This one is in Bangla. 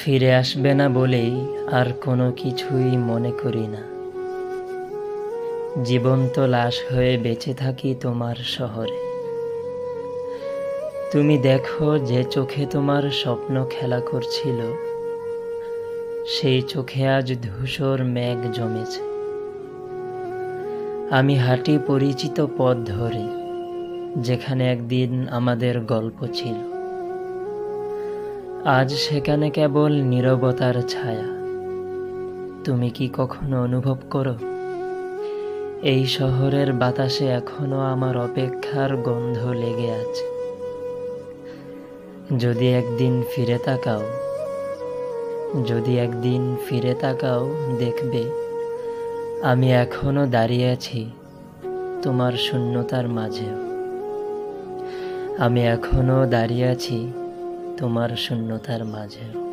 ফিরে আসবে না বলেই আর কোনো কিছুই মনে করি না। জীবন্ত লাশ হয়ে বেঁচে থাকি তোমার শহরে। তুমি দেখো যে চোখে তোমার স্বপ্ন খেলা করছিল, সেই চোখে আজ ধূসর মেঘ জমেছে। আমি হাঁটি পরিচিত পথ ধরে, যেখানে একদিন আমাদের গল্প ছিল। আজ সেখানে কেবল নীরবতার ছায়া। তুমি কি কখনো অনুভব করো, এই শহরের বাতাসে এখনো আমার অপেক্ষার গন্ধ লেগে আছে? যদি একদিন ফিরে তাকাও, যদি একদিন ফিরে তাকাও, দেখবে আমি এখনো দাঁড়িয়ে আছি তোমার শূন্যতার মাঝেও। আমি এখনো দাঁড়িয়ে আছি তোমার শূন্যতার মাঝেও।